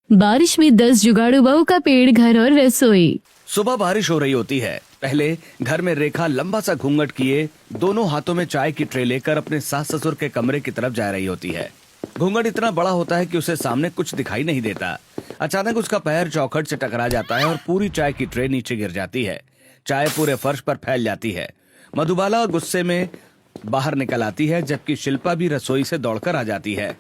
बारिश में 10 जुगाड़ू बहू का पेड़, घर और रसोई। सुबह बारिश हो रही होती है। पहले घर में रेखा लंबा सा घूंघट किए दोनों हाथों में चाय की ट्रे लेकर अपने सास ससुर के कमरे की तरफ जा रही होती है। घूंघट इतना बड़ा होता है कि उसे सामने कुछ दिखाई नहीं देता। अचानक उसका पैर चौखट से टकरा जाता है और पूरी चाय की ट्रे नीचे गिर जाती है। चाय पूरे फर्श पर फैल जाती है। मधुबाला गुस्से में बाहर निकल आती है, जबकि शिल्पा भी रसोई से दौड़कर आ जाती है।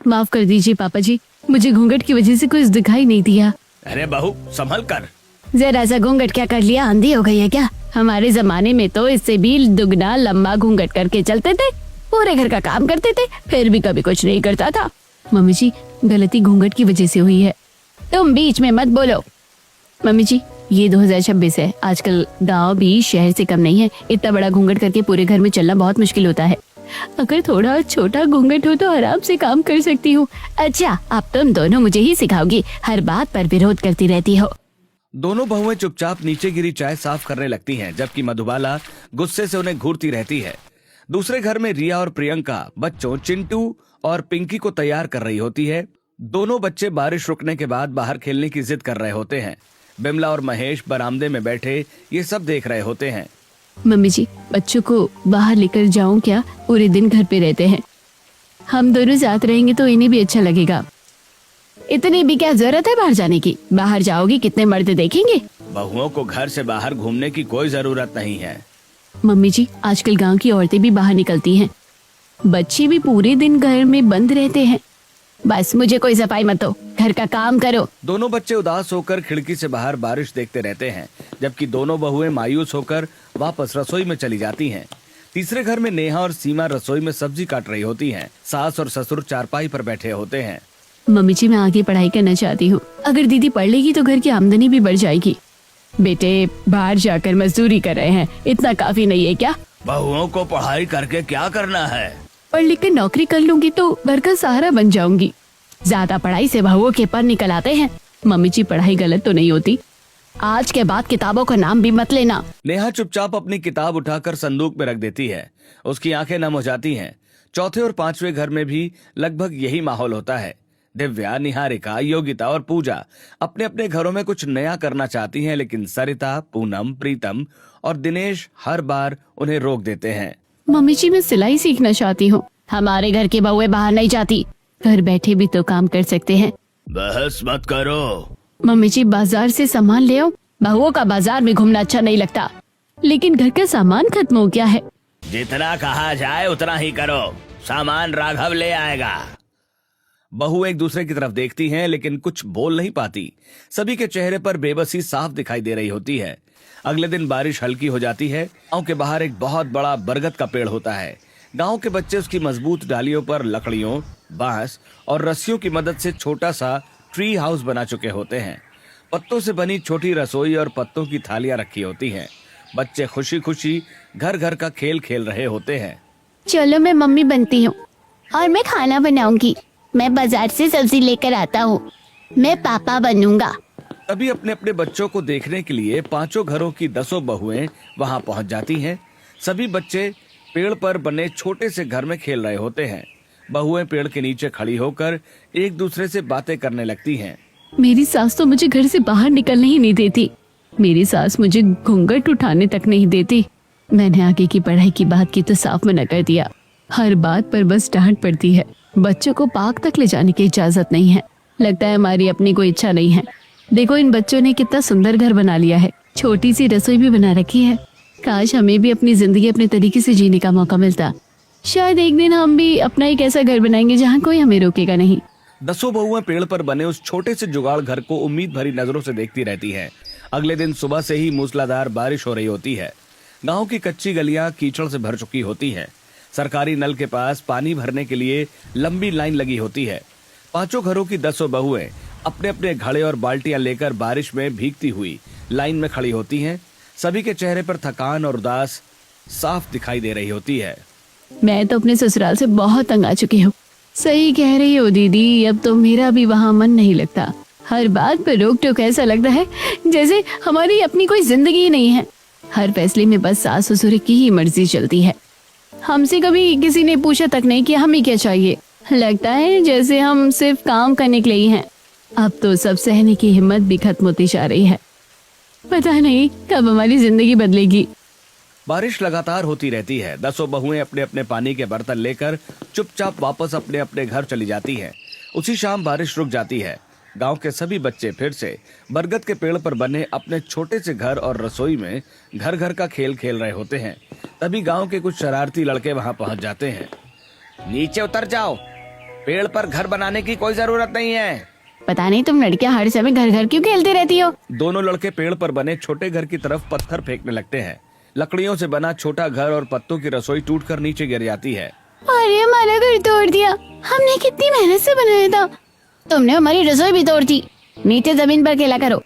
माफ कर दीजिए पापा जी, मुझे घूंघट की वजह से कुछ दिखाई नहीं दिया। अरे बहू संभल कर। जरा सा घूंघट क्या कर लिया, आंधी हो गई है क्या? हमारे जमाने में तो इससे भी दुगना लंबा घूंघट करके चलते थे, पूरे घर का काम करते थे, फिर भी कभी कुछ नहीं करता था। मम्मी जी, गलती घूंघट की वजह से हुई है। तुम बीच में मत बोलो। मम्मी जी, ये 2026 है, आजकल गांव भी शहर से कम नहीं है। इतना बड़ा घूंघट करके पूरे घर में चलना बहुत मुश्किल होता है। अगर थोड़ा छोटा घूंघट हो तो आराम से काम कर सकती हूँ। अच्छा, अब तुम दोनों मुझे ही सिखाओगी, हर बात पर विरोध करती रहती हो। दोनों बहुएं चुपचाप नीचे गिरी चाय साफ करने लगती हैं, जबकि मधुबाला गुस्से से उन्हें घूरती रहती है। दूसरे घर में रिया और प्रियंका बच्चों चिंटू और पिंकी को तैयार कर रही होती है। दोनों बच्चे बारिश रुकने के बाद बाहर खेलने की जिद कर रहे होते हैं। बिमला और महेश बरामदे में बैठे ये सब देख रहे होते हैं। मम्मी जी, बच्चों को बाहर लेकर जाऊं क्या? पूरे दिन घर पे रहते हैं। हम दोनों साथ रहेंगे तो इन्हें भी अच्छा लगेगा। इतनी भी क्या जरूरत है बाहर जाने की? बाहर जाओगी कितने मर्द देखेंगे। बहुओं को घर से बाहर घूमने की कोई जरूरत नहीं है। मम्मी जी, आजकल गांव की औरतें भी बाहर निकलती हैं, बच्चे भी पूरे दिन घर में बंद रहते हैं। बस मुझे कोई सफाई मत दो, घर का काम करो। दोनों बच्चे उदास होकर खिड़की से बाहर बारिश देखते रहते हैं, जबकि दोनों बहुएं मायूस होकर वापस रसोई में चली जाती हैं। तीसरे घर में नेहा और सीमा रसोई में सब्जी काट रही होती हैं। सास और ससुर चारपाई पर बैठे होते हैं। मम्मी जी, मैं आगे पढ़ाई करना चाहती हूँ। अगर दीदी पढ़ लेगी तो घर की आमदनी भी बढ़ जाएगी। बेटे बाहर जाकर मजदूरी कर रहे हैं, इतना काफी नहीं है क्या? बहुओं को पढ़ाई करके क्या करना है? पढ़ लिख कर नौकरी कर लूंगी तो घर का सहारा बन जाऊंगी। ज्यादा पढ़ाई से बहुओं के पर निकल आते हैं। मम्मी जी, पढ़ाई गलत तो नहीं होती? आज के बाद किताबों का नाम भी मत लेना। नेहा चुपचाप अपनी किताब उठाकर संदूक में रख देती है। उसकी आंखें नम हो जाती हैं। चौथे और पांचवें घर में भी लगभग यही माहौल होता है। दिव्या, निहारिका, योगिता और पूजा अपने अपने घरों में कुछ नया करना चाहती हैं, लेकिन सरिता, पूनम, प्रीतम और दिनेश हर बार उन्हें रोक देते हैं। मम्मी जी, मैं सिलाई सीखना चाहती हूँ। हमारे घर की बहुएं बाहर नहीं जाती, घर बैठे भी तो काम कर सकते हैं। बहस मत करो। मम्मी जी, बाजार से सामान ले आओ। बहुओं का बाजार में घूमना अच्छा नहीं लगता, लेकिन घर का सामान खत्म हो गया है। जितना कहा जाए उतना ही करो, सामान राघव ले आएगा। बहू एक दूसरे की तरफ देखती हैं, लेकिन कुछ बोल नहीं पाती। सभी के चेहरे पर बेबसी साफ दिखाई दे रही होती है। अगले दिन बारिश हल्की हो जाती है। गांव के बाहर एक बहुत बड़ा बरगद का पेड़ होता है। गांव के बच्चे उसकी मजबूत डालियों पर लकड़ियों, बांस और रस्सियों की मदद से छोटा सा ट्री हाउस बना चुके होते हैं। पत्तों से बनी छोटी रसोई और पत्तों की थालियां रखी होती हैं। बच्चे खुशी खुशी घर घर का खेल खेल रहे होते हैं। चलो, मैं मम्मी बनती हूँ और मैं खाना बनाऊंगी। मैं बाजार से सब्जी लेकर आता हूँ। मैं पापा बनूंगा। तभी अपने अपने बच्चों को देखने के लिए पांचों घरों की 10 बहुएं वहां पहुंच जाती हैं। सभी बच्चे पेड़ पर बने छोटे से घर में खेल रहे होते हैं। बहुएं पेड़ के नीचे खड़ी होकर एक दूसरे से बातें करने लगती हैं। मेरी सास तो मुझे घर से बाहर निकलने ही नहीं देती। मेरी सास मुझे घूंघट उठाने तक नहीं देती। मैंने आगे की पढ़ाई की बात की तो साफ मना कर दिया। हर बात पर बस डांट पड़ती है। बच्चों को पार्क तक ले जाने की इजाजत नहीं है। लगता है हमारी अपनी कोई इच्छा नहीं है। देखो, इन बच्चों ने कितना सुंदर घर बना लिया है, छोटी सी रसोई भी बना रखी है। काश हमें भी अपनी जिंदगी अपने तरीके से जीने का मौका मिलता। शायद एक दिन हम भी अपना एक ऐसा घर बनाएंगे जहाँ कोई हमें रोकेगा नहीं। 10 बहुएं पेड़ पर बने उस छोटे से जुगाड़ घर को उम्मीद भरी नजरों से देखती रहती हैं। अगले दिन सुबह से ही मूसलाधार बारिश हो रही होती है। गांव की कच्ची गलियां कीचड़ से भर चुकी होती हैं। सरकारी नल के पास पानी भरने के लिए लंबी लाइन लगी होती है। पांचों घरों की 10 बहुएं अपने अपने घड़े और बाल्टियां लेकर बारिश में भीगती हुई लाइन में खड़ी होती हैं। सभी के चेहरे पर थकान और उदास साफ दिखाई दे रही होती है। मैं तो अपने ससुराल से बहुत तंग आ चुकी हूँ। सही कह रही हो दीदी, अब तो मेरा भी वहाँ मन नहीं लगता। हर बात पर रोक टोक, ऐसा लगता है जैसे हमारी अपनी कोई जिंदगी ही नहीं है। हर फैसले में बस सास ससुर की ही मर्जी चलती है। हमसे कभी किसी ने पूछा तक नहीं कि हमें क्या चाहिए। लगता है जैसे हम सिर्फ काम करने के लिए ही हैं। अब तो सब सहने की हिम्मत भी खत्म होती जा रही है। पता नहीं कब हमारी जिंदगी बदलेगी। बारिश लगातार होती रहती है। 10 बहुएं अपने अपने पानी के बर्तन लेकर चुपचाप वापस अपने अपने घर चली जाती हैं। उसी शाम बारिश रुक जाती है। गांव के सभी बच्चे फिर से बरगद के पेड़ पर बने अपने छोटे से घर और रसोई में घर घर का खेल खेल रहे होते हैं। तभी गांव के कुछ शरारती लड़के वहां पहुंच जाते हैं। नीचे उतर जाओ, पेड़ पर घर बनाने की कोई जरूरत नहीं है। पता नहीं तुम लड़कियां हर समय घर घर क्यों खेलती रहती हो। दोनों लड़के पेड़ पर बने छोटे घर की तरफ पत्थर फेंकने लगते हैं। लकड़ियों से बना छोटा घर और पत्तों की रसोई टूटकर नीचे गिर जाती है। अरे हमारा घर तोड़ दिया, हमने कितनी मेहनत से बनाया था। तुमने हमारी रसोई भी तोड़ दी। नीचे जमीन पर खेला करो,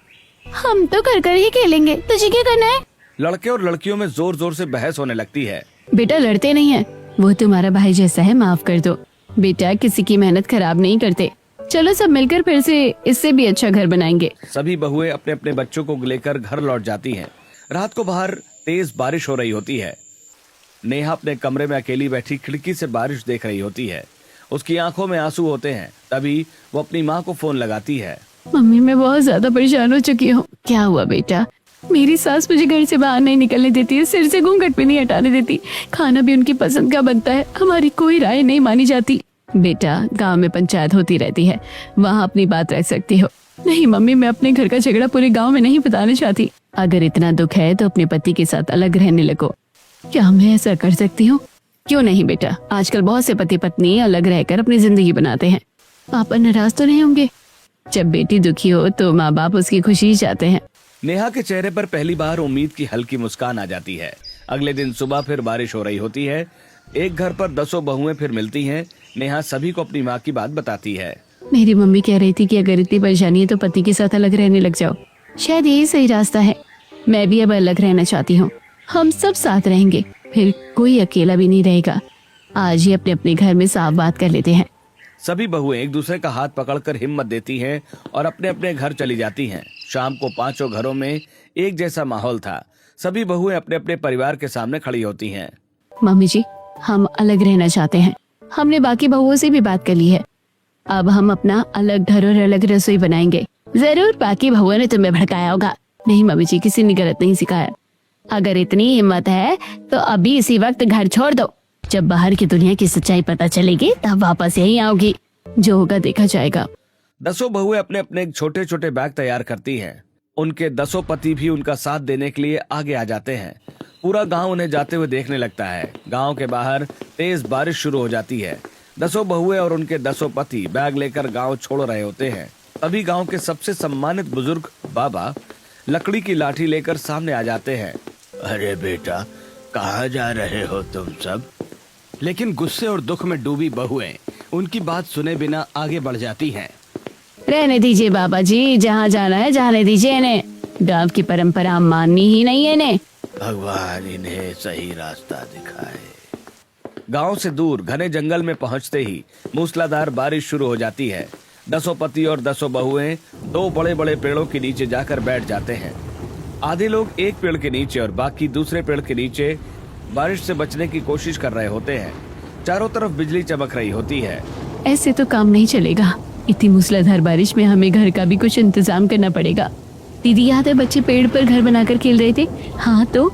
हम तो कर कर ही खेलेंगे, तुझे क्या करना है। लड़के और लड़कियों में जोर जोर से बहस होने लगती है। बेटा लड़ते नहीं है, वो तुम्हारा भाई जैसा है, माफ कर दो। बेटा किसी की मेहनत खराब नहीं करते। चलो सब मिलकर फिर से इससे भी अच्छा घर बनाएंगे। सभी बहुएं अपने अपने बच्चों को लेकर घर लौट जाती हैं। रात को बाहर तेज बारिश हो रही होती है। नेहा अपने कमरे में अकेली बैठी खिड़की से बारिश देख रही होती है। उसकी आंखों में आंसू होते हैं। तभी वो अपनी माँ को फोन लगाती है। मम्मी मैं बहुत ज्यादा परेशान हो चुकी हूँ। क्या हुआ बेटा? मेरी सास मुझे घर से बाहर नहीं निकलने देती है, सिर से घूंघट भी नहीं हटाने देती, खाना भी उनकी पसंद का बनता है, हमारी कोई राय नहीं मानी जाती। बेटा गांव में पंचायत होती रहती है, वहाँ अपनी बात रख सकती हो। नहीं मम्मी, मैं अपने घर का झगड़ा पूरे गांव में नहीं बताना चाहती। अगर इतना दुख है तो अपने पति के साथ अलग रहने लगो। क्या मैं ऐसा कर सकती हूँ? क्यों नहीं बेटा, आजकल बहुत से पति पत्नी अलग रहकर अपनी जिंदगी बनाते हैं। पापा नाराज तो नहीं होंगे? जब बेटी दुखी हो तो माँ बाप उसकी खुशी चाहते हैं। नेहा के चेहरे पर पहली बार उम्मीद की हल्की मुस्कान आ जाती है। अगले दिन सुबह फिर बारिश हो रही होती है। एक घर पर 10 बहुएं फिर मिलती हैं। नेहा सभी को अपनी माँ की बात बताती है। मेरी मम्मी कह रही थी कि अगर इतनी परेशानी है तो पति के साथ अलग रहने लग जाओ, शायद यही सही रास्ता है। मैं भी अब अलग रहना चाहती हूँ, हम सब साथ रहेंगे, फिर कोई अकेला भी नहीं रहेगा। आज ही अपने अपने घर में साफ बात कर लेते हैं। सभी बहुएं एक दूसरे का हाथ पकड़कर हिम्मत देती हैं और अपने अपने घर चली जाती हैं। शाम को 5 घरों में एक जैसा माहौल था। सभी बहुएं अपने अपने परिवार के सामने खड़ी होती हैं। मम्मी जी, हम अलग रहना चाहते हैं। हमने बाकी बहुओं से भी बात कर ली है। अब हम अपना अलग घर और अलग रसोई बनाएंगे। जरूर बाकी बहुओं ने तुम्हें भड़काया होगा। नहीं मम्मी जी, किसी ने गलत नहीं सिखाया। अगर इतनी हिम्मत है तो अभी इसी वक्त घर छोड़ दो। जब बाहर की दुनिया की सच्चाई पता चलेगी तब वापस यहीं आओगी। जो होगा देखा जाएगा। 10 बहुएं अपने अपने छोटे छोटे बैग तैयार करती हैं। उनके 10 पति भी उनका साथ देने के लिए आगे आ जाते हैं। पूरा गांव उन्हें जाते हुए देखने लगता है। गांव के बाहर तेज बारिश शुरू हो जाती है। 10 बहुएं और उनके 10 पति बैग लेकर गांव छोड़ रहे होते हैं। तभी गांव के सबसे सम्मानित बुजुर्ग बाबा लकड़ी की लाठी लेकर सामने आ जाते हैं। अरे बेटा, कहाँ जा रहे हो तुम सब? लेकिन गुस्से और दुख में डूबी बहुएं उनकी बात सुने बिना आगे बढ़ जाती हैं। रहने दीजिए बाबा जी, जहाँ जाना है जाने दीजिए इन्हें। गांव की परंपरा माननी ही नहीं है इन्हें। भगवान इन्हें सही रास्ता दिखाए। गांव से दूर घने जंगल में पहुंचते ही मूसलाधार बारिश शुरू हो जाती है। 10 पति और 10 बहुएं 2 बड़े बड़े पेड़ों के नीचे जाकर बैठ जाते हैं। आधे लोग एक पेड़ के नीचे और बाकी दूसरे पेड़ के नीचे बारिश से बचने की कोशिश कर रहे होते हैं। चारों तरफ बिजली चमक रही होती है। ऐसे तो काम नहीं चलेगा। इतनी मूसलाधार बारिश में हमें घर का भी कुछ इंतजाम करना पड़ेगा। दीदी याद है बच्चे पेड़ पर घर बनाकर खेल रहे थे? हाँ तो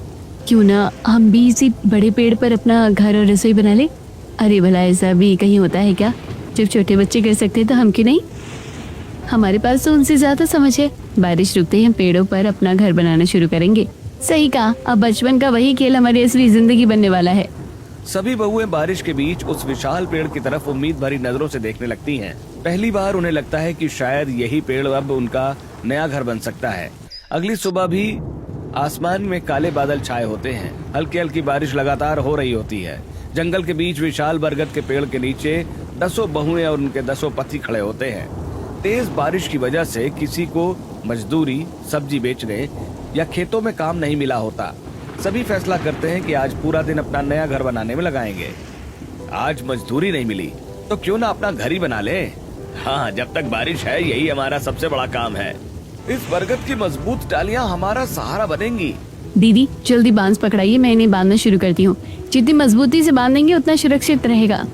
क्यों ना हम भी इसी बड़े पेड़ पर अपना घर और रसोई बना ले। अरे भला ऐसा भी कहीं होता है क्या? जब छोटे बच्चे कर सकते तो हम क्यों नहीं? हमारे पास तो उनसे ज्यादा समझ है। बारिश रुकते ही हम पेड़ों पर अपना घर बनाना शुरू करेंगे। सही कहा, अब बचपन का वही खेल हमारी असली जिंदगी बनने वाला है। सभी बहुएं बारिश के बीच उस विशाल पेड़ की तरफ उम्मीद भरी नजरों से देखने लगती हैं। पहली बार उन्हें लगता है कि शायद यही पेड़ अब उनका नया घर बन सकता है। अगली सुबह भी आसमान में काले बादल छाए होते हैं। हल्की हल्की बारिश लगातार हो रही होती है। जंगल के बीच विशाल बरगद के पेड़ के नीचे 10 बहुएं और उनके 10 पति खड़े होते हैं। तेज बारिश की वजह से किसी को मजदूरी, सब्जी बेचने या खेतों में काम नहीं मिला होता। सभी फैसला करते हैं कि आज पूरा दिन अपना नया घर बनाने में लगाएंगे। आज मजदूरी नहीं मिली तो क्यों ना अपना घर ही बना ले। हाँ, जब तक बारिश है यही हमारा सबसे बड़ा काम है। इस बरगद की मजबूत डालियां हमारा सहारा बनेंगी। दीदी जल्दी बांस पकड़ाइए, मैं इन्हें बांधना शुरू करती हूँ। जितनी मजबूती से बांधेंगे उतना सुरक्षित रहेगा।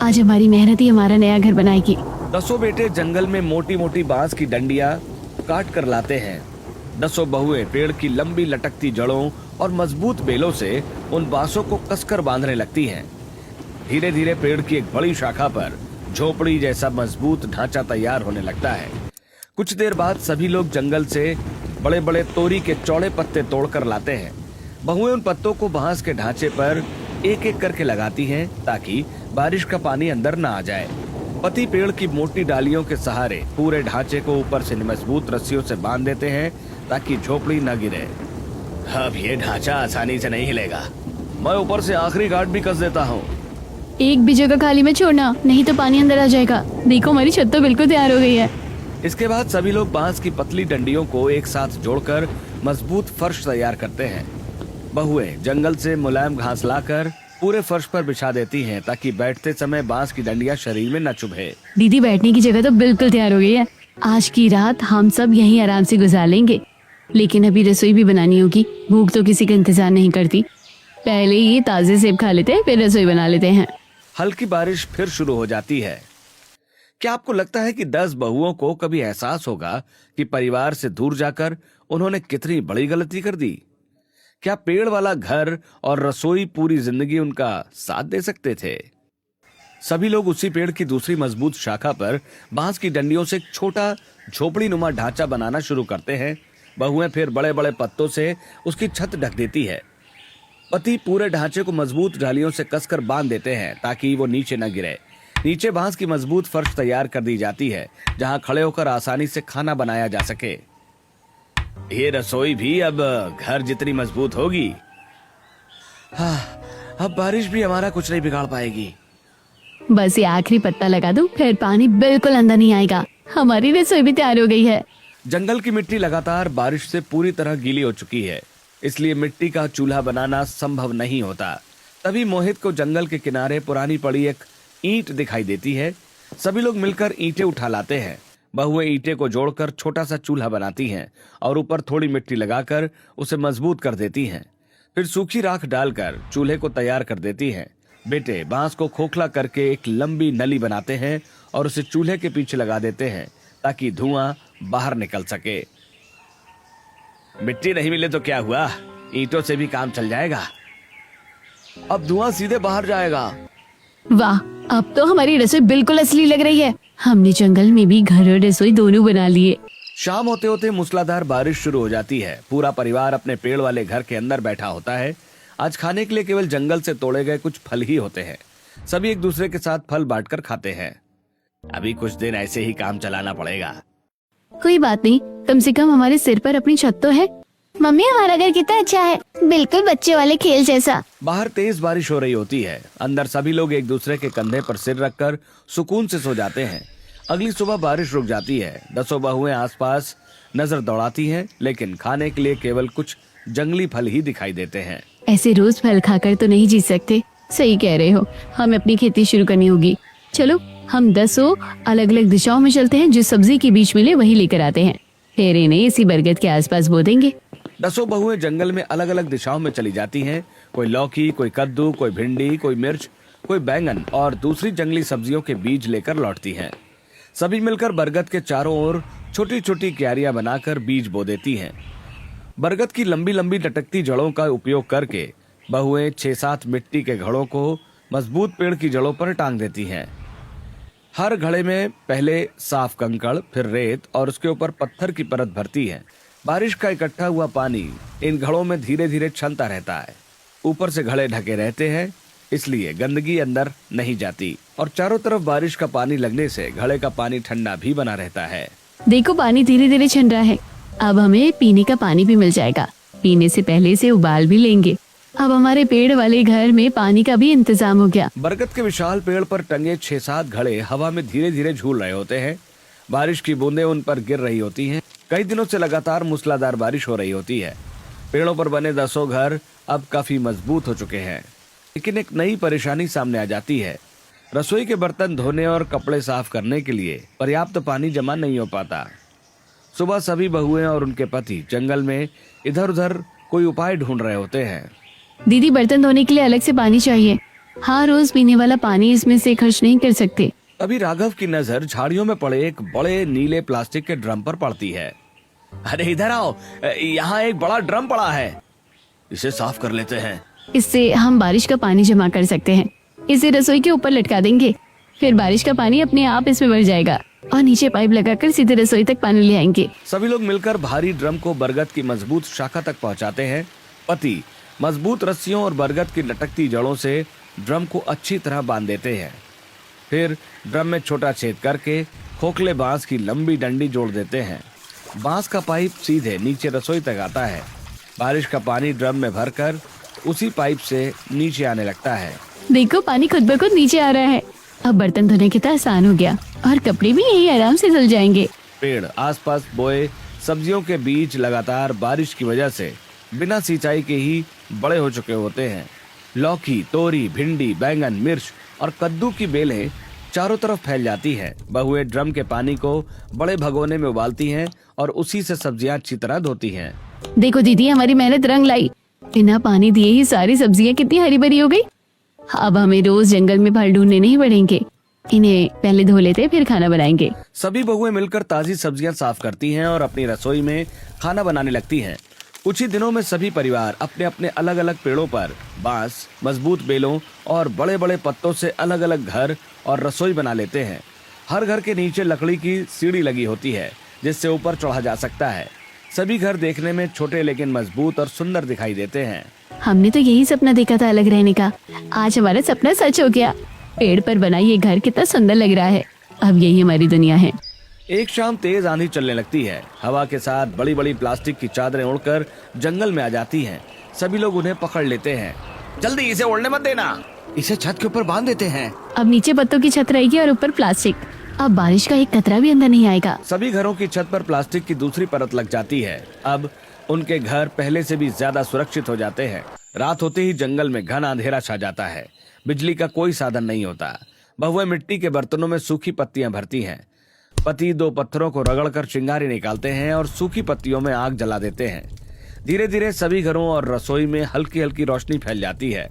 आज हमारी मेहनत ही हमारा नया घर बनाएगी। 10 बेटे जंगल में मोटी मोटी बांस की डंडियां काट कर लाते हैं। 10 बहुएं पेड़ की लंबी लटकती जड़ों और मजबूत बेलों से उन बांसों को कसकर बांधने लगती हैं। धीरे धीरे पेड़ की एक बड़ी शाखा पर झोपड़ी जैसा मजबूत ढांचा तैयार होने लगता है। कुछ देर बाद सभी लोग जंगल से बड़े बड़े तोरी के चौड़े पत्ते तोड़कर लाते हैं। बहुएं उन पत्तों को बांस के ढांचे पर एक एक करके लगाती हैं ताकि बारिश का पानी अंदर न आ जाए। पति पेड़ की मोटी डालियों के सहारे पूरे ढांचे को ऊपर से मजबूत रस्सियों से बांध देते हैं ताकि झोपड़ी न गिरे। अब ये ढांचा आसानी से नहीं हिलेगा। मैं ऊपर से आखिरी गांठ भी कस देता हूँ। एक भी जगह खाली मत छोड़ना, नहीं तो पानी अंदर आ जाएगा। देखो हमारी छत तो बिल्कुल तैयार हो गई है। इसके बाद सभी लोग बांस की पतली डंडियों को एक साथ जोड़कर मजबूत फर्श तैयार करते हैं। बहुएं जंगल से मुलायम घास लाकर पूरे फर्श पर बिछा देती हैं ताकि बैठते समय बांस की डंडियां शरीर में न चुभे। दीदी बैठने की जगह तो बिल्कुल तैयार हो गई है। आज की रात हम सब यहीं आराम से गुजार लेंगे, लेकिन अभी रसोई भी बनानी होगी। भूख तो किसी का इंतजार नहीं करती। पहले ये ताजे सेब खा लेते हैं, फिर रसोई बना लेते हैं। हल्की बारिश फिर शुरू हो जाती है। क्या आपको लगता है कि 10 बहुओं को कभी एहसास होगा कि परिवार से दूर जाकर उन्होंने कितनी बड़ी गलती कर दी? क्या पेड़ वाला घर और रसोई पूरी जिंदगी उनका साथ दे सकते थे? सभी लोग उसी पेड़ की दूसरी मजबूत शाखा पर बांस की डंडियों से एक छोटा झोपड़ी नुमा ढांचा बनाना शुरू करते हैं। बहुएं फिर बड़े बड़े पत्तों से उसकी छत ढक देती है। पति पूरे ढांचे को मजबूत डालियों से कसकर बांध देते हैं ताकि वो नीचे न गिरे। नीचे बांस की मजबूत फर्श तैयार कर दी जाती है जहां खड़े होकर आसानी से खाना बनाया जा सके। ये रसोई भी अब घर जितनी मजबूत होगी। हाँ, अब बारिश भी हमारा कुछ नहीं बिगाड़ पाएगी। बस ये आखिरी पत्ता लगा दूं, फिर पानी बिल्कुल अंदर नहीं आएगा। हमारी रसोई भी तैयार हो गई है। जंगल की मिट्टी लगातार बारिश से पूरी तरह गीली हो चुकी है, इसलिए मिट्टी का चूल्हा बनाना संभव नहीं होता। तभी मोहित को जंगल के किनारे पुरानी पड़ी एक ईंट दिखाई देती है। सभी लोग मिलकर ईंटें उठा लाते हैं। बहुएं ईंटें को जोड़कर छोटा सा चूल्हा बनाती हैं और ऊपर थोड़ी मिट्टी लगाकर उसे मजबूत कर देती हैं। फिर सूखी राख डालकर चूल्हे को तैयार कर देती हैं। बेटे बांस को खोखला करके एक लंबी नली बनाते हैं और उसे चूल्हे के पीछे लगा देते हैं ताकि धुआं बाहर निकल सके। मिट्टी नहीं मिले तो क्या हुआ, ईंटों से भी काम चल जाएगा। अब धुआं सीधे बाहर जाएगा। वाह, अब तो हमारी रसोई बिल्कुल असली लग रही है। हमने जंगल में भी घर और रसोई दोनों बना लिए। शाम होते होते मूसलाधार बारिश शुरू हो जाती है। पूरा परिवार अपने पेड़ वाले घर के अंदर बैठा होता है। आज खाने के लिए केवल जंगल से तोड़े गए कुछ फल ही होते हैं। सभी एक दूसरे के साथ फल बांटकर खाते हैं। अभी कुछ दिन ऐसे ही काम चलाना पड़ेगा। कोई बात नहीं, कम से कम हमारे सिर पर अपनी छत तो है। मम्मी हमारा घर कितना अच्छा है, बिल्कुल बच्चे वाले खेल जैसा। बाहर तेज बारिश हो रही होती है। अंदर सभी लोग एक दूसरे के कंधे पर सिर रखकर सुकून से सो जाते हैं। अगली सुबह बारिश रुक जाती है। 10 बहुएं आसपास नजर दौड़ाती हैं, लेकिन खाने के लिए केवल कुछ जंगली फल ही दिखाई देते हैं। ऐसे रोज फल खाकर तो नहीं जी सकते। सही कह रहे हो, हमें अपनी खेती शुरू करनी होगी। चलो हम 10 अलग अलग दिशाओं में चलते हैं। जो सब्जी के बीच मिले वही लेकर आते हैं, फिर इन्हें इसी बरगद के आसपास बो देंगे। 10 बहुएं जंगल में अलग अलग दिशाओं में चली जाती हैं। कोई लौकी, कोई कद्दू, कोई भिंडी, कोई मिर्च, कोई बैंगन और दूसरी जंगली सब्जियों के बीज लेकर लौटती हैं। सभी मिलकर बरगद के चारों ओर छोटी छोटी क्यारियां बनाकर बीज बो देती हैं। बरगद की लंबी लंबी लटकती जड़ों का उपयोग करके बहुएं 6-7 मिट्टी के घड़ों को मजबूत पेड़ की जड़ों पर टांग देती हैं। हर घड़े में पहले साफ कंकड़, फिर रेत और उसके ऊपर पत्थर की परत भरती है। बारिश का इकट्ठा हुआ पानी इन घड़ों में धीरे धीरे छलता रहता है। ऊपर से घड़े ढके रहते हैं, इसलिए गंदगी अंदर नहीं जाती और चारों तरफ बारिश का पानी लगने से घड़े का पानी ठंडा भी बना रहता है। देखो पानी धीरे धीरे छन रहा है। अब हमें पीने का पानी भी मिल जाएगा। पीने से पहले से उबाल भी लेंगे। अब हमारे पेड़ वाले घर में पानी का भी इंतजाम हो गया। बरगद के विशाल पेड़ पर टंगे 6-7 घड़े हवा में धीरे धीरे झूल रहे होते हैं। बारिश की बूंदें उन पर गिर रही होती हैं। कई दिनों से लगातार मूसलाधार बारिश हो रही होती है। पेड़ों पर बने 10 घर अब काफी मजबूत हो चुके हैं, लेकिन एक नई परेशानी सामने आ जाती है। रसोई के बर्तन धोने और कपड़े साफ करने के लिए पर्याप्त पानी जमा नहीं हो पाता। सुबह सभी बहुएं और उनके पति जंगल में इधर उधर कोई उपाय ढूंढ रहे होते हैं। दीदी बर्तन धोने के लिए अलग से पानी चाहिए। हाँ, रोज पीने वाला पानी इसमें से खर्च नहीं कर सकते। अभी राघव की नजर झाड़ियों में पड़े एक बड़े नीले प्लास्टिक के ड्रम पर पड़ती है। अरे इधर आओ, यहाँ एक बड़ा ड्रम पड़ा है, इसे साफ कर लेते हैं। इससे हम बारिश का पानी जमा कर सकते हैं। इसे रसोई के ऊपर लटका देंगे, फिर बारिश का पानी अपने आप इसमें भर जाएगा और नीचे पाइप लगाकर सीधे रसोई तक पानी ले आएंगे। सभी लोग मिलकर भारी ड्रम को बरगद की मजबूत शाखा तक पहुंचाते हैं। पति मजबूत रस्सियों और बरगद की लटकती जड़ों से ड्रम को अच्छी तरह बांध देते हैं। फिर ड्रम में छोटा छेद करके खोखले बांस की लंबी डंडी जोड़ देते हैं। बांस का पाइप सीधे नीचे रसोई तक आता है। बारिश का पानी ड्रम में भरकर उसी पाइप से नीचे आने लगता है। देखो, पानी खुद ब खुद नीचे आ रहा है। अब बर्तन धोने कितना आसान हो गया और कपड़े भी यही आराम से धुल जाएंगे। पेड़ आसपास बोए सब्जियों के बीज लगातार बारिश की वजह से बिना सिंचाई के ही बड़े हो चुके होते हैं। लौकी, तोरी, भिंडी, बैंगन, मिर्च और कद्दू की बेलें चारों तरफ फैल जाती हैं। बहुएं ड्रम के पानी को बड़े भगोने में उबालती हैं और उसी से सब्जियां अच्छी तरह धोती हैं। देखो दीदी, हमारी मेहनत रंग लाई। बिना पानी दिए ही सारी सब्जियां कितनी हरी भरी हो गई। अब हमें रोज जंगल में फल ढूंढने नहीं पड़ेंगे। इन्हें पहले धो लेते फिर खाना बनाएंगे। सभी बहुएं मिलकर ताजी सब्जियां साफ करती हैं और अपनी रसोई में खाना बनाने लगती हैं। कुछ ही दिनों में सभी परिवार अपने अपने अलग अलग पेड़ों पर बांस, मजबूत बेलों और बड़े बड़े पत्तों से अलग अलग घर और रसोई बना लेते हैं। हर घर के नीचे लकड़ी की सीढ़ी लगी होती है जिससे ऊपर चढ़ा जा सकता है। सभी घर देखने में छोटे लेकिन मजबूत और सुंदर दिखाई देते हैं। हमने तो यही सपना देखा था अलग रहने का। आज हमारा सपना सच हो गया। पेड़ पर बना ये घर कितना सुंदर लग रहा है। अब यही हमारी दुनिया है। एक शाम तेज आंधी चलने लगती है। हवा के साथ बड़ी बड़ी प्लास्टिक की चादरें उड़कर जंगल में आ जाती हैं। सभी लोग उन्हें पकड़ लेते हैं। जल्दी इसे उड़ने मत देना, इसे छत के ऊपर बांध देते हैं। अब नीचे पत्तों की छत रहेगी और ऊपर प्लास्टिक। अब बारिश का एक कतरा भी अंदर नहीं आएगा। सभी घरों की छत पर प्लास्टिक की दूसरी परत लग जाती है। अब उनके घर पहले से भी ज्यादा सुरक्षित हो जाते हैं। रात होते ही जंगल में घना अंधेरा छा जाता है। बिजली का कोई साधन नहीं होता। बहुएं मिट्टी के बर्तनों में सूखी पत्तियां भरती हैं। पति 2 पत्थरों को रगड़कर चिंगारी निकालते हैं और सूखी पत्तियों में आग जला देते हैं। धीरे धीरे सभी घरों और रसोई में हल्की हल्की रोशनी फैल जाती है।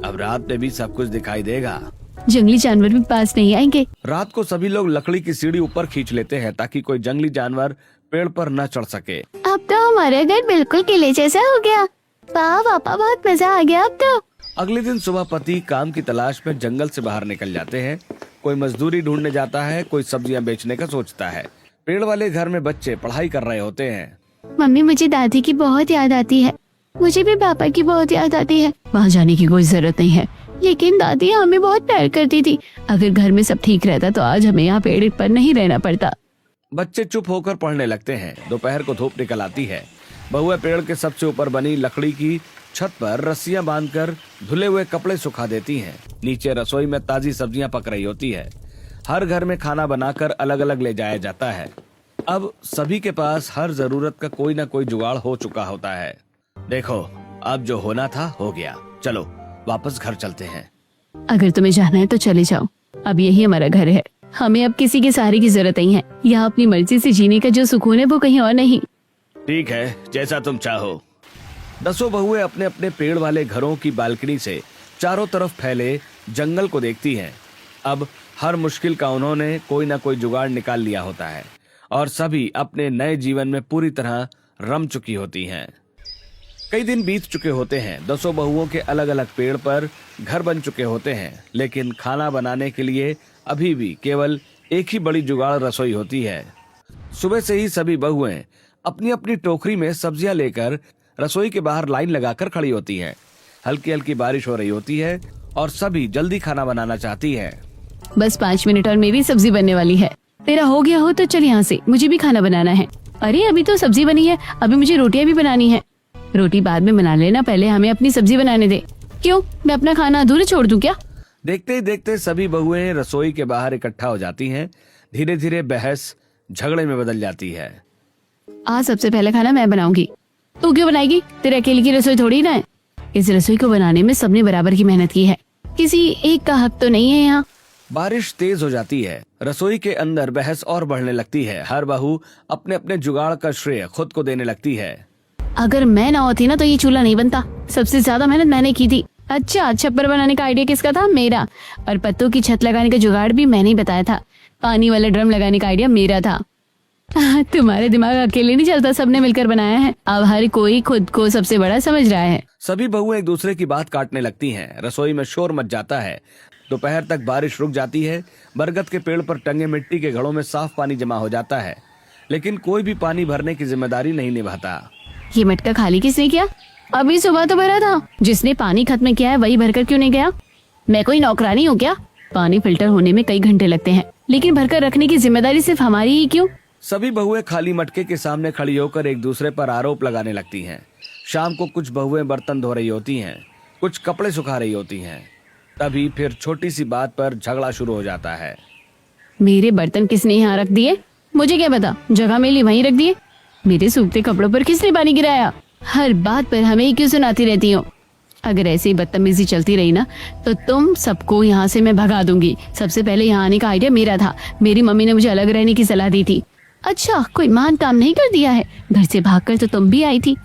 अब रात में भी सब कुछ दिखाई देगा। जंगली जानवर भी पास नहीं आएंगे। रात को सभी लोग लकड़ी की सीढ़ी ऊपर खींच लेते हैं ताकि कोई जंगली जानवर पेड़ पर न चढ़ सके। अब तो हमारा घर बिल्कुल किले जैसा हो गया। वाह पापा, बहुत मजा आ गया अब तो। अगले दिन सुबह पति काम की तलाश में जंगल से बाहर निकल जाते हैं। कोई मजदूरी ढूंढने जाता है, कोई सब्जियां बेचने का सोचता है। पेड़ वाले घर में बच्चे पढ़ाई कर रहे होते हैं। मम्मी, मुझे दादी की बहुत याद आती है। मुझे भी पापा की बहुत याद आती है। वहाँ जाने की कोई जरूरत नहीं है, लेकिन दादी हमें बहुत प्यार करती थी। अगर घर में सब ठीक रहता तो आज हमें यहाँ पेड़ पर नहीं रहना पड़ता। बच्चे चुप होकर पढ़ने लगते हैं। दोपहर को धूप निकल आती है। बहुएं पेड़ के सबसे ऊपर बनी लकड़ी की छत पर रस्सियां बांधकर धुले हुए कपड़े सुखा देती हैं। नीचे रसोई में ताजी सब्जियां पक रही होती है। हर घर में खाना बनाकर अलग अलग ले जाया जाता है। अब सभी के पास हर जरूरत का कोई ना कोई जुगाड़ हो चुका होता है। देखो, अब जो होना था हो गया। चलो वापस घर चलते हैं। अगर तुम्हें जाना है तो चले जाओ। अब यही हमारा घर है। हमें अब किसी के सहारे की जरूरत नहीं है। यहाँ अपनी मर्जी से जीने का जो सुकून है वो कहीं और नहीं। ठीक है, जैसा तुम चाहो। 10 बहुएं अपने अपने पेड़ वाले घरों की बालकनी से चारों तरफ फैले जंगल को देखती हैं। अब हर मुश्किल का उन्होंने कोई ना कोई जुगाड़ निकाल लिया होता है और सभी अपने नए जीवन में पूरी तरह रम चुकी होती हैं। कई दिन बीत चुके होते हैं। 10 बहुओं के अलग अलग पेड़ पर घर बन चुके होते हैं, लेकिन खाना बनाने के लिए अभी भी केवल एक ही बड़ी जुगाड़ रसोई होती है। सुबह से ही सभी बहुएं अपनी अपनी टोकरी में सब्जियां लेकर रसोई के बाहर लाइन लगाकर खड़ी होती हैं। हल्की हल्की बारिश हो रही होती है और सभी जल्दी खाना बनाना चाहती हैं। बस 5 मिनट और मेरी सब्जी बनने वाली है। तेरा हो गया हो तो चल यहाँ से, मुझे भी खाना बनाना है। अरे अभी तो सब्जी बनी है, अभी मुझे रोटियां भी बनानी है। रोटी बाद में बना लेना, पहले हमें अपनी सब्जी बनाने दे। क्यों, मैं अपना खाना अधूरा छोड़ दूं क्या? देखते ही देखते सभी बहुएं रसोई के बाहर इकट्ठा हो जाती हैं। धीरे धीरे बहस झगड़े में बदल जाती है। आज सबसे पहले खाना मैं बनाऊंगी। तू क्यों बनाएगी? तेरे अकेले की रसोई थोड़ी ना है। इस रसोई को बनाने में सबने बराबर की मेहनत की है, किसी एक का हक तो नहीं है यहाँ। बारिश तेज हो जाती है। रसोई के अंदर बहस और बढ़ने लगती है। हर बहू अपने अपने जुगाड़ का श्रेय खुद को देने लगती है। अगर मैं ना होती ना तो ये चूल्हा नहीं बनता। सबसे ज्यादा मेहनत मैंने की थी। अच्छा, छप्पर बनाने का आइडिया किसका था? मेरा। और पत्तों की छत लगाने का जुगाड़ भी मैंने ही बताया था। पानी वाला ड्रम लगाने का आइडिया मेरा था। तुम्हारे दिमाग अकेले नहीं चलता, सबने मिलकर बनाया है। अब हर कोई खुद को सबसे बड़ा समझ रहा है। सभी बहुएं एक दूसरे की बात काटने लगती हैं। रसोई में शोर मच जाता है। दोपहर तक बारिश रुक जाती है। बरगद के पेड़ पर टंगे मिट्टी के घड़ों में साफ पानी जमा हो जाता है, लेकिन कोई भी पानी भरने की जिम्मेदारी नहीं निभाता। ये मटका खाली किसने किया? अभी सुबह तो भरा था। जिसने पानी खत्म किया है वही भरकर क्यों नहीं गया? मैं कोई नौकरानी हूँ क्या? पानी फिल्टर होने में कई घंटे लगते हैं, लेकिन भरकर रखने की जिम्मेदारी सिर्फ हमारी ही क्यों? सभी बहुएं खाली मटके के सामने खड़ी होकर एक दूसरे पर आरोप लगाने लगती हैं। शाम को कुछ बहुएं बर्तन धो रही होती हैं, कुछ कपड़े सुखा रही होती हैं। तभी फिर छोटी सी बात पर झगड़ा शुरू हो जाता है। मेरे बर्तन किसने यहाँ रख दिए? मुझे क्या पता, जगह मेरी वहीं रख दिए। मेरे सूखते कपड़ों पर किसने पानी गिराया? हर बात पर हमें ही क्यों सुनाती रहती हो? अगर ऐसे ही बदतमीजी चलती रही ना तो तुम सबको यहाँ से मैं भगा दूंगी। सबसे पहले यहाँ आने का आइडिया मेरा था। मेरी मम्मी ने मुझे अलग रहने की सलाह दी थी। अच्छा, कोई महान काम नहीं कर दिया है। घर से भागकर तो तुम भी आई थी।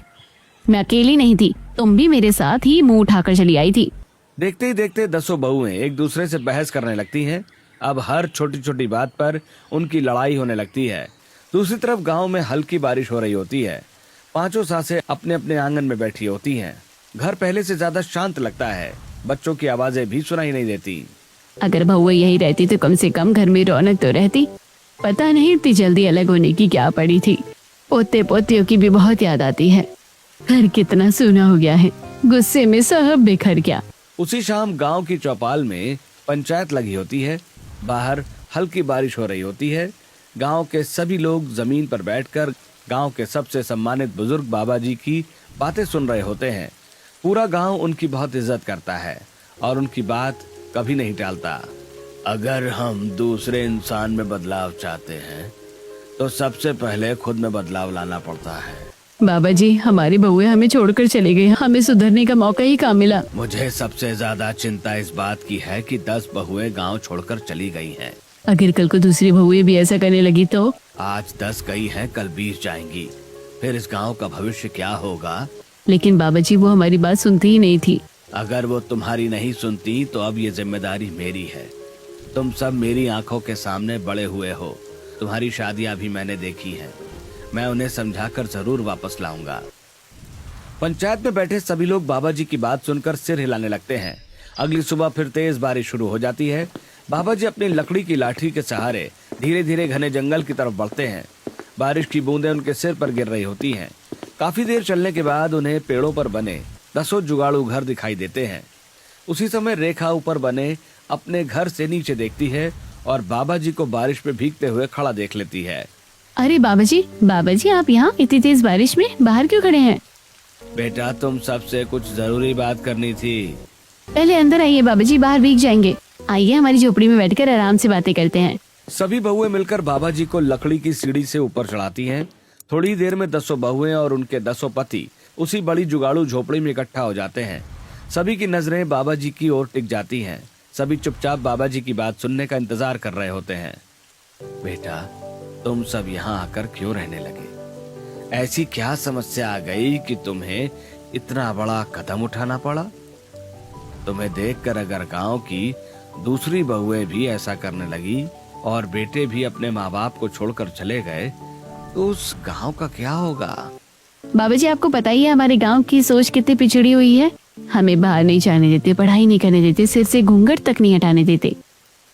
मैं अकेली नहीं थी, तुम भी मेरे साथ ही मुंह उठाकर चली आई थी। देखते ही देखते 10 बहुएं एक दूसरे से बहस करने लगती हैं। अब हर छोटी छोटी बात पर उनकी लड़ाई होने लगती है। दूसरी तरफ गांव में हल्की बारिश हो रही होती है। 5 सासें अपने अपने आंगन में बैठी होती हैं। घर पहले से ज्यादा शांत लगता है। बच्चों की आवाजें भी सुनाई नहीं देती। अगर बहुआ यही रहती तो कम से कम घर में रौनक तो रहती। पता नहीं इतनी जल्दी अलग होने की क्या पड़ी थी। पोते पोतियों की भी बहुत याद आती है। घर कितना सूना हो गया है। गुस्से में सब बिखर गया। उसी शाम गांव की चौपाल में पंचायत लगी होती है। बाहर हल्की बारिश हो रही होती है। गांव के सभी लोग जमीन पर बैठकर गांव के सबसे सम्मानित बुजुर्ग बाबा जी की बातें सुन रहे होते हैं। पूरा गांव उनकी बहुत इज्जत करता है और उनकी बात कभी नहीं टालता। अगर हम दूसरे इंसान में बदलाव चाहते हैं तो सबसे पहले खुद में बदलाव लाना पड़ता है। बाबा जी, हमारी बहुएं हमें छोड़कर चले गए। हमें सुधरने का मौका ही कहाँ मिला? मुझे सबसे ज्यादा चिंता इस बात की है कि 10 बहुएं गांव छोड़कर चली गई हैं। अगर कल को दूसरी बहुएं भी ऐसा करने लगी तो? आज 10 गई हैं, कल 20 जाएंगी। फिर इस गांव का भविष्य क्या होगा? लेकिन बाबा जी, वो हमारी बात सुनती ही नहीं थी। अगर वो तुम्हारी नहीं सुनती तो अब ये जिम्मेदारी मेरी है। तुम सब मेरी आंखों के सामने बड़े हुए हो। तुम्हारी शादियां भी मैंने देखी हैं। मैं उन्हें समझाकर जरूर वापस लाऊंगा। पंचायत में बैठे सभी लोग बाबा जी की बात सुनकर सिर हिलाने लगते हैं। अगली सुबह फिर तेज बारिश शुरू हो जाती है। बाबा जी अपनी लकड़ी की लाठी के सहारे धीरे धीरे घने जंगल की तरफ बढ़ते हैं। बारिश की बूंदें उनके सिर पर गिर रही होती हैं। काफी देर चलने के बाद उन्हें पेड़ों पर बने 10 जुगाड़ू घर दिखाई देते हैं। उसी समय रेखा ऊपर बने अपने घर से नीचे देखती है और बाबा जी को बारिश में भीगते हुए खड़ा देख लेती है। अरे बाबा जी, आप यहाँ इतनी तेज बारिश में बाहर क्यों खड़े हैं? बेटा, तुम सबसे कुछ जरूरी बात करनी थी। पहले अंदर आइए बाबा जी, बाहर भीग जाएंगे। आइए हमारी झोपड़ी में बैठकर आराम से बातें करते हैं। सभी बहुएं मिलकर बाबा जी को लकड़ी की सीढ़ी से ऊपर चढ़ाती हैं। थोड़ी देर में 10 बहुएं और उनके 10 पति उसी बड़ी जुगाड़ू झोपड़ी में इकट्ठा हो जाते हैं। सभी की नजरें बाबा जी की ओर टिक जाती हैं। सभी चुपचाप बाबा जी की बात सुनने का इंतजार कर रहे होते हैं। बेटा, तुम सब यहाँ आकर क्यों रहने लगे? ऐसी क्या समस्या आ गई कि तुम्हें इतना बड़ा कदम उठाना पड़ा? तुम्हें देखकर अगर गांव की दूसरी बहुएं भी ऐसा करने लगी और बेटे भी अपने माँ बाप को छोड़कर चले गए तो उस गांव का क्या होगा? बाबा जी, आपको पता ही है हमारे गांव की सोच कितनी पिछड़ी हुई है। हमें बाहर नहीं जाने देते, पढ़ाई नहीं करने देते, सिर से घूंघट तक नहीं हटाने देते।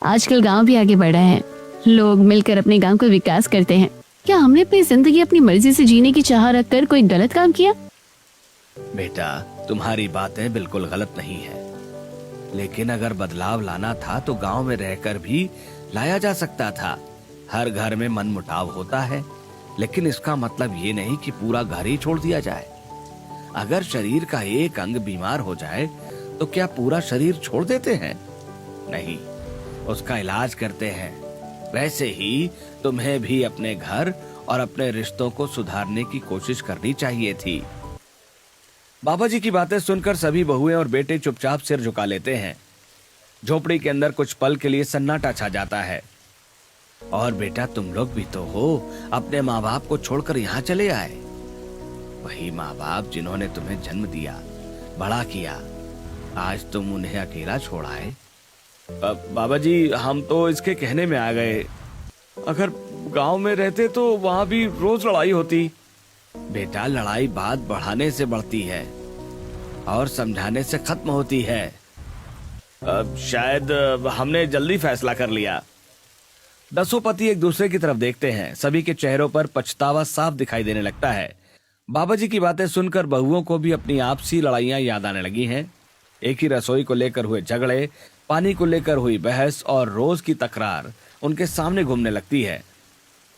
आजकल गांव भी आगे बढ़ा है। लोग मिलकर अपने गांव का विकास करते हैं। क्या हमने अपनी जिंदगी अपनी मर्जी से जीने की चाह रखकर कोई गलत काम किया? बेटा, तुम्हारी बातें बिल्कुल गलत नहीं है, लेकिन अगर बदलाव लाना था तो गांव में रहकर भी लाया जा सकता था। हर घर में मनमुटाव होता है, लेकिन इसका मतलब ये नहीं कि पूरा घर ही छोड़ दिया जाए। अगर शरीर का एक अंग बीमार हो जाए तो क्या पूरा शरीर छोड़ देते हैं? नहीं, उसका इलाज करते हैं। वैसे ही तुम्हें भी अपने घर और अपने रिश्तों को सुधारने की कोशिश करनी चाहिए थी। बाबा जी की बातें सुनकर सभी बहुएं और बेटे चुपचाप सिर झुका लेते हैं। झोपड़ी के अंदर कुछ पल के लिए सन्नाटा छा जाता है। और बेटा, तुम लोग भी तो हो, अपने माँ बाप को छोड़कर यहाँ चले आए। वही माँ बाप जिन्होंने तुम्हें जन्म दिया, बड़ा किया। आज तुम उन्हें अकेला छोड़ाए। बाबा जी, हम तो इसके कहने में आ गए। अगर गांव में रहते तो वहां भी रोज लड़ाई होती। बेटा, लड़ाई बात बढ़ाने से बढ़ती है और समझाने से खत्म होती है। शायद हमने जल्दी फैसला कर लिया। दसों पति एक दूसरे की तरफ देखते हैं। सभी के चेहरों पर पछतावा साफ दिखाई देने लगता है। बाबा जी की बातें सुनकर बहुओं को भी अपनी आपसी लड़ाइयां याद आने लगी हैं। एक ही रसोई को लेकर हुए झगड़े, पानी को लेकर हुई बहस और रोज की तकरार उनके सामने घूमने लगती है।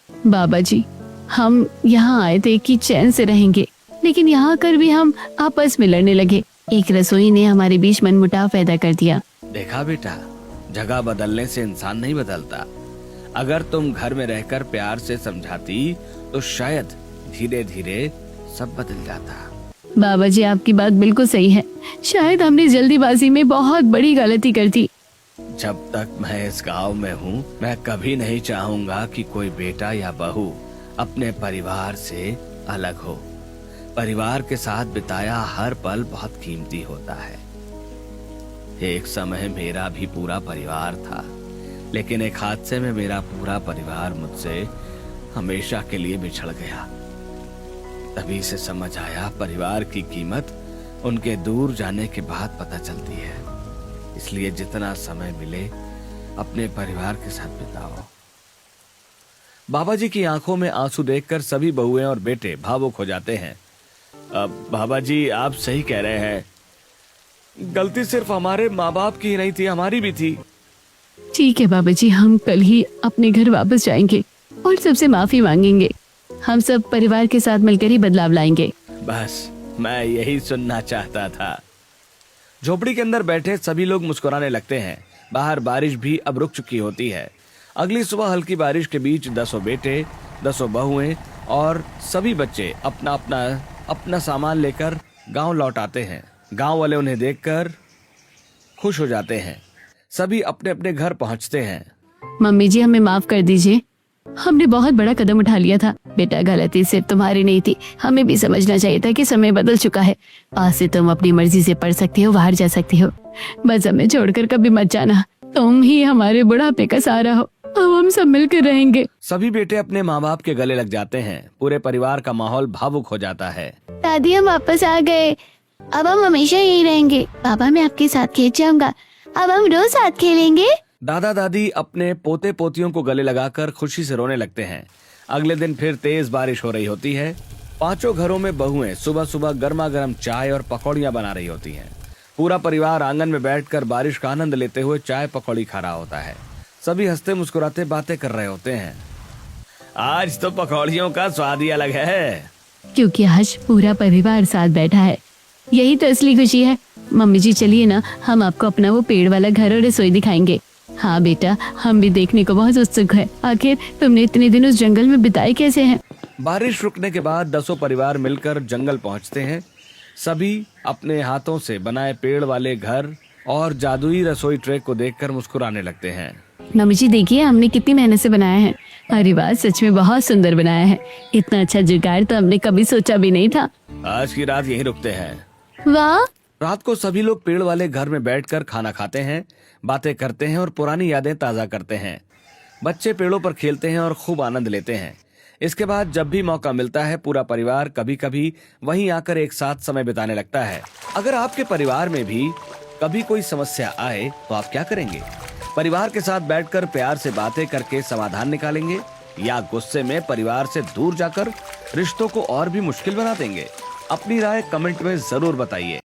बाबा जी, हम यहाँ आए थे कि चैन से रहेंगे, लेकिन यहाँ आकर भी हम आपस में लड़ने लगे। एक रसोई ने हमारे बीच मनमुटाव पैदा कर दिया। देखा बेटा, जगह बदलने से इंसान नहीं बदलता। अगर तुम घर में रहकर प्यार से समझाती तो शायद धीरे धीरे सब बदल जाता। बाबा जी, आपकी बात बिल्कुल सही है। शायद हमने जल्दीबाजी में बहुत बड़ी गलती कर दी। जब तक मैं इस गांव में हूँ, मैं कभी नहीं चाहूंगा कि कोई बेटा या बहू अपने परिवार से अलग हो। परिवार के साथ बिताया हर पल बहुत कीमती होता है। एक समय मेरा भी पूरा परिवार था, लेकिन एक हादसे में मेरा पूरा परिवार मुझसे हमेशा के लिए बिछड़ गया। तभी से समझ आया, परिवार की कीमत उनके दूर जाने के बाद पता चलती है। इसलिए जितना समय मिले अपने परिवार के साथ बिताओ। बाबा जी की आंखों में आंसू देखकर सभी बहुएं और बेटे भावुक हो जाते हैं। अब बाबा जी, आप सही कह रहे हैं। गलती सिर्फ हमारे माँ बाप की ही नहीं थी, हमारी भी थी। ठीक है बाबा जी, हम कल ही अपने घर वापस जाएंगे और सबसे माफी मांगेंगे। हम सब परिवार के साथ मिलकर ही बदलाव लाएंगे। बस मैं यही सुनना चाहता था। झोपड़ी के अंदर बैठे सभी लोग मुस्कुराने लगते हैं। बाहर बारिश भी अब रुक चुकी होती है। अगली सुबह हल्की बारिश के बीच 10 बेटे, 10 बहुएं और सभी बच्चे अपना सामान लेकर गांव लौट आते हैं। गांव वाले उन्हें देखकर खुश हो जाते हैं। सभी अपने अपने घर पहुंचते हैं। मम्मी जी, हमें माफ कर दीजिए। हमने बहुत बड़ा कदम उठा लिया था। बेटा, गलती सिर्फ तुम्हारी नहीं थी। हमें भी समझना चाहिए था कि समय बदल चुका है। आज से तुम अपनी मर्जी से पढ़ सकती हो, बाहर जा सकती हो। बस हमें छोड़कर कभी मत जाना। तुम ही हमारे बुढ़ापे का सहारा हो। अब हम सब मिलकर रहेंगे। सभी बेटे अपने माँ बाप के गले लग जाते हैं। पूरे परिवार का माहौल भावुक हो जाता है। दादी, हम वापस आ गए। अब हम हमेशा यही रहेंगे। पापा, मैं आपके साथ खेल जाऊंगा। अब हम रोज साथ खेलेंगे। दादा दादी अपने पोते पोतियों को गले लगाकर खुशी से रोने लगते हैं। अगले दिन फिर तेज बारिश हो रही होती है। 5 घरों में बहुएं सुबह सुबह गर्मा गर्म चाय और पकौड़ियां बना रही होती हैं। पूरा परिवार आंगन में बैठकर बारिश का आनंद लेते हुए चाय पकौड़ी खा रहा होता है। सभी हंसते मुस्कुराते बातें कर रहे होते हैं। आज तो पकौड़ियों का स्वाद ही अलग है, क्योंकि आज पूरा परिवार साथ बैठा है। यही तो असली खुशी है। मम्मी जी, चलिए ना, हम आपको अपना वो पेड़ वाला घर और रसोई दिखाएंगे। हाँ बेटा, हम भी देखने को बहुत उत्सुक है। आखिर तुमने इतने दिन उस जंगल में बिताए कैसे हैं? बारिश रुकने के बाद 10 परिवार मिलकर जंगल पहुंचते हैं। सभी अपने हाथों से बनाए पेड़ वाले घर और जादुई रसोई ट्रे को देखकर मुस्कुराने लगते हैं। मम्मी जी, देखिए हमने कितनी मेहनत से बनाया है। अरे वाह, सच में बहुत सुंदर बनाया है। इतना अच्छा जुगाड़ तो हमने कभी सोचा भी नहीं था। आज की रात यहीं रुकते हैं। वाह। रात को सभी लोग पेड़ वाले घर में बैठकर खाना खाते हैं, बातें करते हैं और पुरानी यादें ताजा करते हैं। बच्चे पेड़ों पर खेलते हैं और खूब आनंद लेते हैं। इसके बाद जब भी मौका मिलता है, पूरा परिवार कभी कभी वहीं आकर एक साथ समय बिताने लगता है। अगर आपके परिवार में भी कभी कोई समस्या आए तो आप क्या करेंगे? परिवार के साथ बैठकर प्यार से बातें करके समाधान निकालेंगे या गुस्से में परिवार से दूर जाकर रिश्तों को और भी मुश्किल बना देंगे? अपनी राय कमेंट में जरूर बताइए।